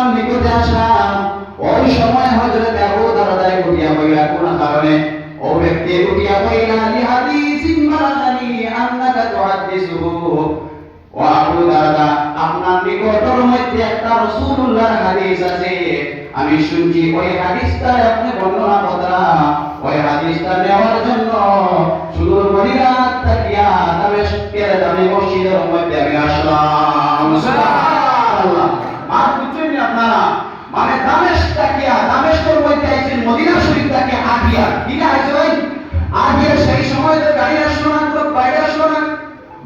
আপনার নিকটে আসলাম। ওই সময় হযরত আবু দারদা উঠিয়া বইলা কোন কারণে ও ব্যক্তি উঠিয়া বইলা লিহাদিসিন মালানি আন্নাকা তুহাদ্দিসুহু। ও আবু দারদা, আপনার নিকটের মধ্যে একটা রাসূলুল্লাহর হাদিস আছে, আমি শুনছি ওই হাদিসটা আপনি বর্ণনা করেন। ওই হাদিসটা নেওয়ার জন্য সুদূর মদিনা তাকিয়া দামেস্কের দামি মসজিদের মধ্যে আমি আসলাম। সুবহানাল্লাহ। আর বুঝছেন আপনারা, মানে দামেস্ক তাকিয়া দামেস্কের মধ্যে আইছেন, মদিনা শরীফ তাকে আগিয়া ঠিক আছে ভাই। আগিয়া সেই সময় তো গাড়ি আসলো না, তো বাইরে আসলো না,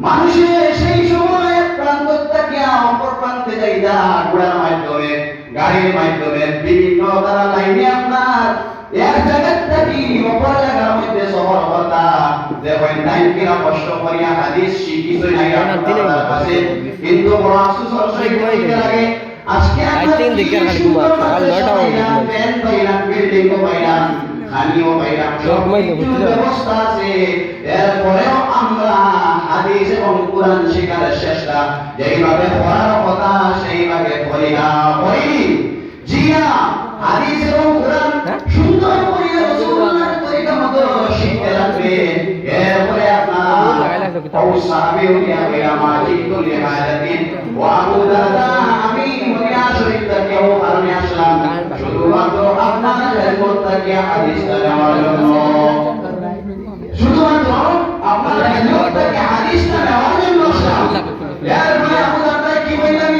মানুষের সেই সময় প্রান্ত তাকিয়া অপর প্রান্তে যাইতা ঘোড়ার মাধ্যমে গাড়ির মাধ্যমে বিভিন্ন তারা লাইনে আপনার এক জায়গা থেকে অপর জায়গার মধ্যে সফর করতা। দেখেন টাইম কিনা কষ্ট করিয়া হাদিস শিখিছো নাই আপনাদের কাছে, কিন্তু বড় আফসোস হচ্ছে কি লাগে আজকে আপনাদের দিকে সুন্দর পেন পাইলাম, বিল্ডিং পাইলাম, খানিও পাইলাম, সব ব্যবস্থা আছে, এরপরেও আমরা হাদিস এবং কোরআন শেখার চেষ্টা যেইভাবে করার কথা সেইভাবে করি না। জি না, হাদিস এবং কোরআন সুন্দর করে রাসূলুল্লাহর তরিকা মতো শিখতে লাগবে। এরপরে আপনার ও সাহাবী উঠিয়া বইলা মাজিদুল ইবাদাতিন ও আবু দারদা, আমি মদিনা শরীফ থেকে ও কারণে আসলাম শুধুমাত্র আপনার খেদমত থেকে হাদিসটা নেওয়ার জন্য, শুধুমাত্র আপনার খেদমত থেকে হাদিসটা নেওয়ার জন্য আসলাম। এরপরে আবু দারদা কি বললেন,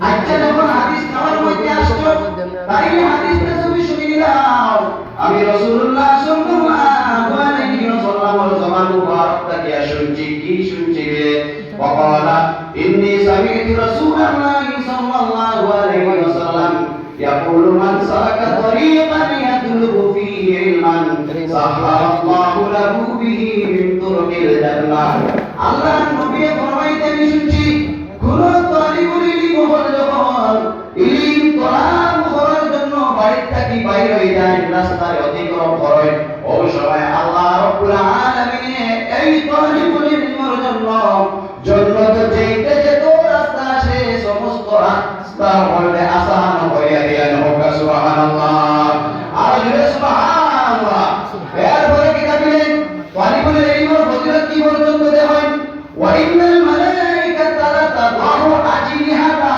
আচ্ছা যখন হাদিস নেওয়ার মধ্যে আসছো তাইলে হাদিসটা তুমি শুনে নিলাও। আমি রাসূলুল্লাহ সাল্লাল্লাহু আলাইহি ওয়াসাল্লামের জবান মুবারক থেকে শুনছি, কি শুনছি রে? ওয়াকালা ইন্নী সামি'তু রাসূলুল্লাহ সাল্লাল্লাহু আলাইহি ওয়াসাল্লাম ইয়াকুলু মান সালাকা তরিকান ইয়াতলুবু ফীহি ইলমান সাহাল্লাহু লাহু বিহি মিন তুরকিল জান্নাহ। আল্লাহর নবী ফরমাইতে আমি শুনছি, কোন তালিবুল ইলম হল যখন ইলম তলাব করার জন্য বাড়ি থেকে বাইরে হয়ে যায়, রাস্তায় অতিক্রম করে, ওই সময় আল্লাহ রাব্বুল আলামিন এই তালিবুল ইলমের জন্য জান্নাতে যেতে যেত রাস্তা আছে, সমস্ত রাস্তা হলে আসান হইয়া দেন। হোক সুবহানাল্লাহ, আর জোরে সুবহানাল্লাহ। এরপরে কি বলেন, তালিবুল ইলমের ফজিলত কি পর্যন্ত দেখেন, ওয়া ইন্নাল মালাইকাতা লা তাদাউ আজনিহাতা।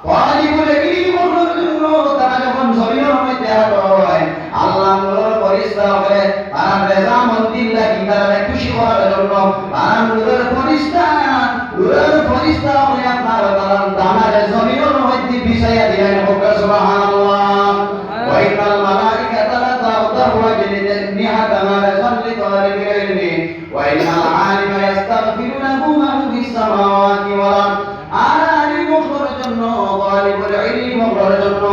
তালিবুল ইলমের জন্য তারা যখন জমিনের মধ্যে হয়, আল্লাহ নূরের ফেরেশতা হলে তারা রেজামন্দিল্লাহ কি তারা খুশি করার জন্য তারা নূরের ফেরেশতা হলে আপনার তারা দানার জমিনের মধ্যে বিছাইয়া দিলেন। হোক সুবহানাল্লাহ। ওয়া ইন্নাল মালাইকাতা লা তাদাউ আজনিহাতা মা রাসালি তালিবুল ইলমি ওয়া ইন্নাল আলিমা ইস্তাগফিরু লাহু মান ফিস সামাওয়াতি ওয়াল আরদ। আর আলিমের জন্য তালিবুল ইলমের জন্য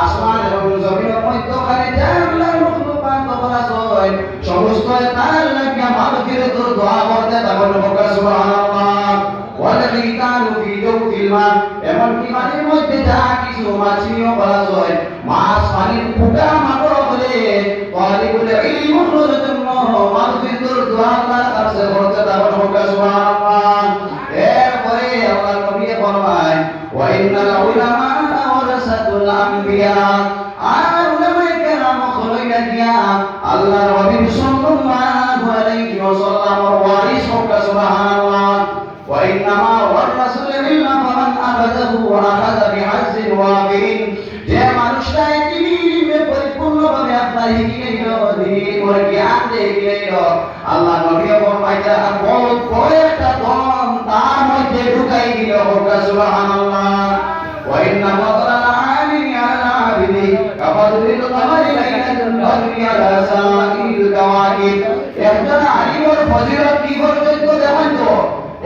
আসমান এবং জমিনের মধ্যখানে যা আল্লাহর মাখলুকাত আছে সমস্ত তার লাগি মাগফিরাতের দোয়া করতে থাকুন। হোক সুবহানাল্লাহ। ওয়ালাযিকানু ফি জাওফিল মা, এমন কি পানির মধ্যে যা কিছু মাছিও বলা হয়, মাছ পানির ফুটা মাত্র হলে তালিবুল ইলমের জন্য মাগফিরাতের দোয়া আল্লাহর কাছে করতে থাকুন। হোক সুবহানাল্লাহ। এরপরে আল্লাহর নবী ফরমায়, ওয়া ইন্নাল উলামা ওয়ারাসাতুল আম্বিয়া। আর উলামায়ে কেরাম খলইয়া দিয়া আল্লাহর হাবিব সাল্লাল্লাহু আলাইহি ওয়াসাল্লামের ওয়ারিস। হোক সুবহানাল্লাহ। ওয়া ইন্নামা ওয়ারাসাতুল ইলমা ফামান আখাযাহু ওয়া আখাযা বিহাজ্জিন ওয়াবিন। যে মানুষটা ইলমে পরিপূর্ণভাবে আপনার শিখিল, দিনের জ্ঞান দেখিল, আল্লাহ নবী ফরমাইতে বহুত বড় একটা ধন তার মধ্যে ঢুকাই দিল। হোক সুবহানাল্লাহ। ওয়া ইন্না ফাদলাল আলিমি আলা আবিদি কাফাদুলিল কামারি লাইলাতুল বদরি আলা সাইল কাওয়াকিব। একজন আলিমের ফজিলত কি পর্যন্ত দেখেন তো,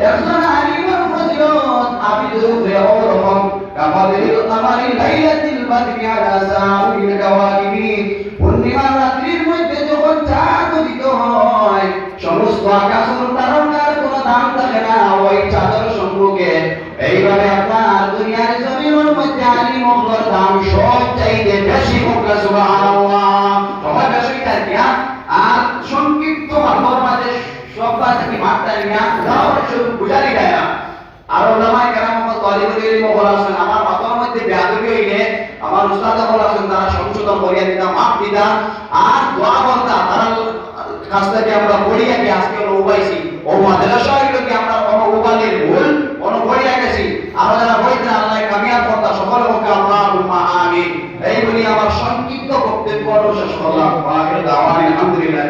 একজন আলিমের ফজিলত আবিদের উপরে ওরকম কাফাদুলিল কামারি লাইলাতুল বদরি আলা সাইল কাওয়াকিব। পূর্ণিমার রাত্রির মধ্যে যখন চাঁদ উদিত হয়, সমস্ত আকাশের তারকার কোনো দাম থাকে না ওই চাঁদের সম্মুখে। এইভাবে আপনার দুনিয়ার জমিনের মধ্যে আলিম হওয়ার দাম সব চাইতে বেশি। হোক সুবহানাল্লাহ। সবার বেশি থাকে। আর সংক্ষিপ্ত ভাবর মাঝে সব কি মাত্রা নিয়া দাও সব বুঝালি গায়া। আর ওলামায়ে কেরাম তালিবুল ইলম বলা আছে, আমার মাথার মধ্যে বেয়াদবি হয়ে আমার উস্তাদ যখন আছেন তারা সংশোধন করিয়া দিতাম, মাপ দিতাম, আর দোয়া করতাম তারা কাছ থেকে আমরা পড়িয়া কি আজকে হলো উপাইছি ও মাদ্রাসা হইলো কি আমরা কোনো উপালের ভুল কোনো পড়িয়া গেছি, আমরা যারা বইতে আল্লাহ কামিয়াব করতা সকলে হোক আল্লাহুম্মা আমিন। এই বলি আমার সংক্ষিপ্ত বক্তব্য শেষ করলাম। আলহামদুলিল্লাহ।